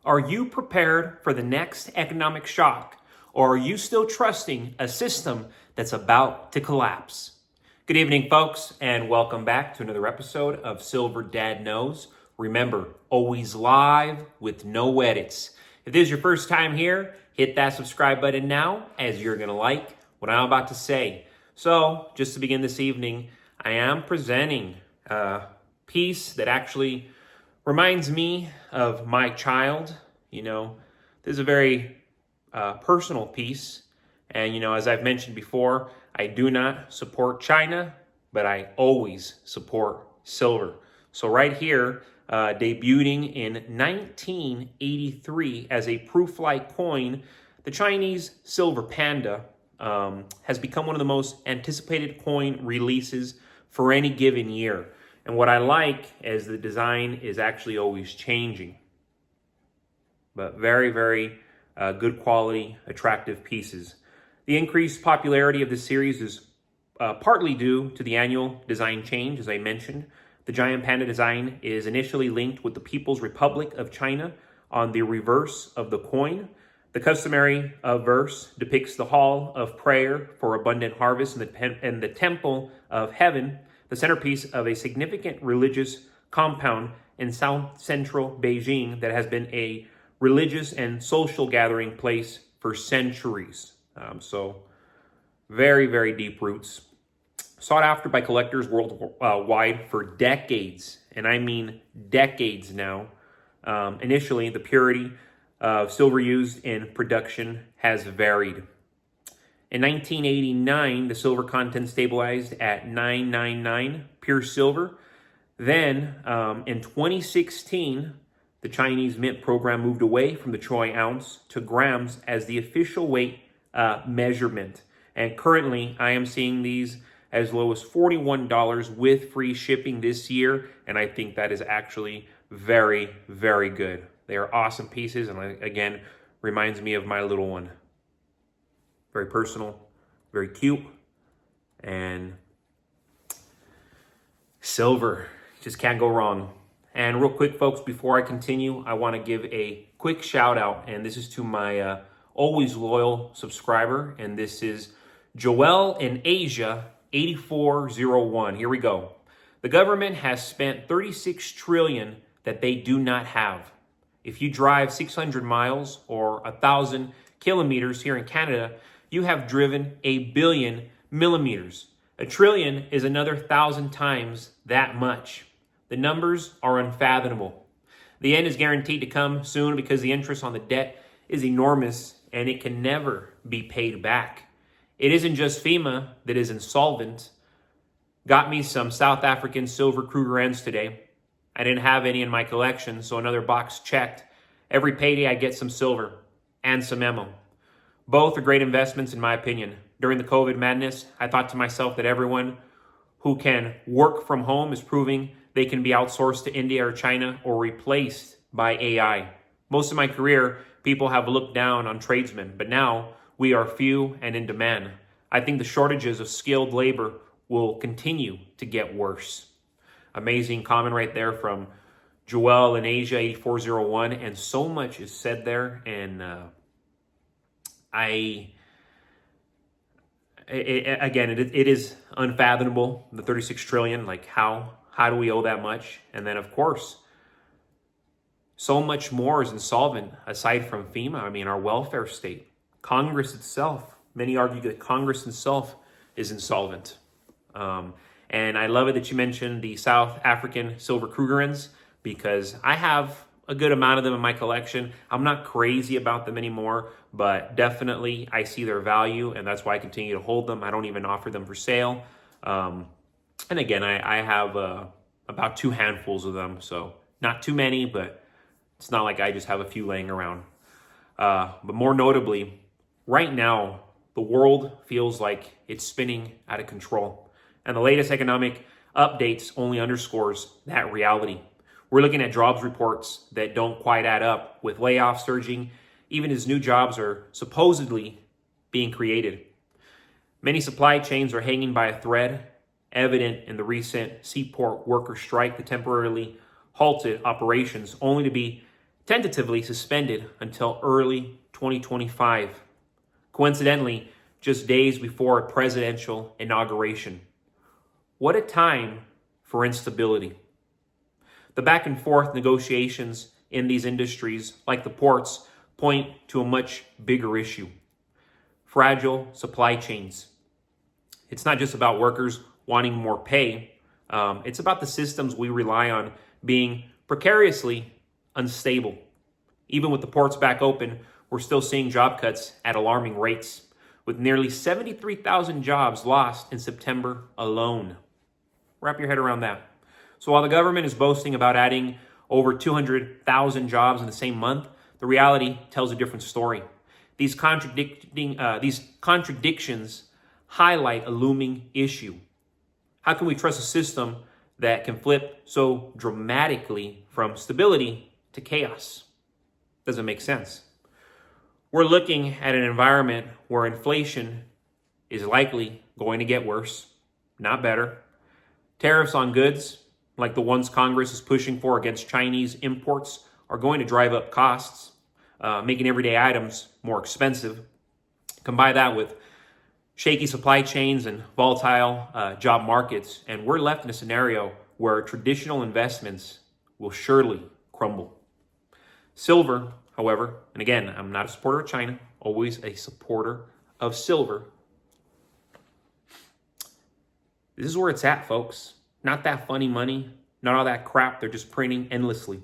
Are you prepared for the next economic shock, or are you still trusting a system that's about to collapse? Good evening, folks, and welcome back to another episode of Silver Dad Knows. Remember, always live with no edits. If this is your first time here, hit that subscribe button now, as you're going to like what I'm about to say. So, just to begin this evening, I am presenting a piece that actually reminds me of my child. This is a very personal piece. And, as I've mentioned before, I do not support China, but I always support silver. So right here, debuting in 1983 as a proof-like coin, the Chinese silver Panda has become one of the most anticipated coin releases for any given year. And what I like is the design is actually always changing. But very, very good quality, attractive pieces. The increased popularity of this series is partly due to the annual design change, as I mentioned. The giant panda design is initially linked with the People's Republic of China on the reverse of the coin. The customary verse depicts the hall of prayer for abundant harvest and the temple of heaven, the centerpiece of a significant religious compound in south central Beijing that has been a religious and social gathering place for centuries. So very, very deep roots. Sought after by collectors worldwide for decades, and I mean decades now. Initially, the purity of silver used in production has varied. In 1989, the silver content stabilized at 999 pure silver. Then, in 2016, the Chinese mint program moved away from the troy ounce to grams as the official weight measurement. And currently, I am seeing these as low as $41 with free shipping this year. And I think that is actually very, very good. They are awesome pieces. And again, reminds me of my little one. Very personal, very cute, and silver. Just can't go wrong. And real quick, folks, before I continue, I want to give a quick shout out, and this is to my always loyal subscriber, and this is Joel in Asia 8401. Here we go. The government has spent $36 trillion that they do not have. If you drive 600 miles or 1,000 kilometers here in Canada, you have driven 1 billion millimeters. 1 trillion is another 1,000 times that much. The numbers are unfathomable. The end is guaranteed to come soon because the interest on the debt is enormous and it can never be paid back. It isn't just FEMA that is insolvent. Got me some South African silver Krugerrands today. I didn't have any in my collection, so another box checked. Every payday I get some silver and some ammo. Both are great investments in my opinion. During the COVID madness, I thought to myself that everyone who can work from home is proving they can be outsourced to India or China or replaced by AI. Most of my career, people have looked down on tradesmen, but now we are few and in demand. I think the shortages of skilled labor will continue to get worse. Amazing comment right there from Joel in Asia 8401, and so much is said there, and it is unfathomable, the 36 trillion, like how do we owe that much? And then of course, so much more is insolvent aside from FEMA. I mean, our welfare state, Congress itself, many argue that Congress itself is insolvent. And I love it that you mentioned the South African silver Krugerrands because I have a good amount of them in my collection. I'm not crazy about them anymore, but definitely I see their value, and that's why I continue to hold them. I don't even offer them for sale. And again, I have about 2 handfuls of them, so not too many, but it's not like I just have a few laying around. But more notably, right now, the world feels like it's spinning out of control. And the latest economic updates only underscores that reality. We're looking at jobs reports that don't quite add up, with layoffs surging, even as new jobs are supposedly being created. Many supply chains are hanging by a thread, evident in the recent seaport worker strike that temporarily halted operations, only to be tentatively suspended until early 2025, coincidentally, just days before a presidential inauguration. What a time for instability. The back and forth negotiations in these industries, like the ports, point to a much bigger issue: fragile supply chains. It's not just about workers wanting more pay. It's about the systems we rely on being precariously unstable. Even with the ports back open, we're still seeing job cuts at alarming rates, with nearly 73,000 jobs lost in September alone. Wrap your head around that. So while the government is boasting about adding over 200,000 jobs in the same month, the reality tells a different story. These contradictions highlight a looming issue. How can we trust a system that can flip so dramatically from stability to chaos? Doesn't make sense. We're looking at an environment where inflation is likely going to get worse, not better. Tariffs on goods, like the ones Congress is pushing for against Chinese imports, are going to drive up costs, making everyday items more expensive. Combine that with shaky supply chains and volatile job markets, and we're left in a scenario where traditional investments will surely crumble. Silver, however, and again, I'm not a supporter of China, always a supporter of silver. This is where it's at, folks. Not that funny money, not all that crap they're just printing endlessly.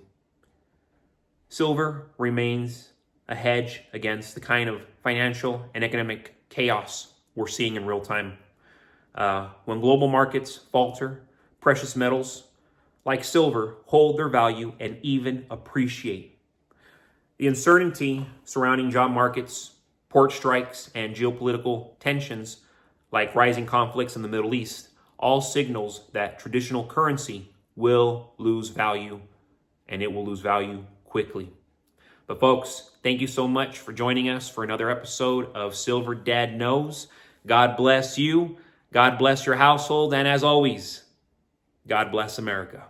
Silver remains a hedge against the kind of financial and economic chaos we're seeing in real time. When global markets falter, precious metals like silver hold their value and even appreciate. The uncertainty surrounding job markets, port strikes, and geopolitical tensions like rising conflicts in the Middle East all signals that traditional currency will lose value, and it will lose value quickly. But folks, thank you so much for joining us for another episode of Silver Dad Knows. God bless you, God bless your household, and as always, God bless America.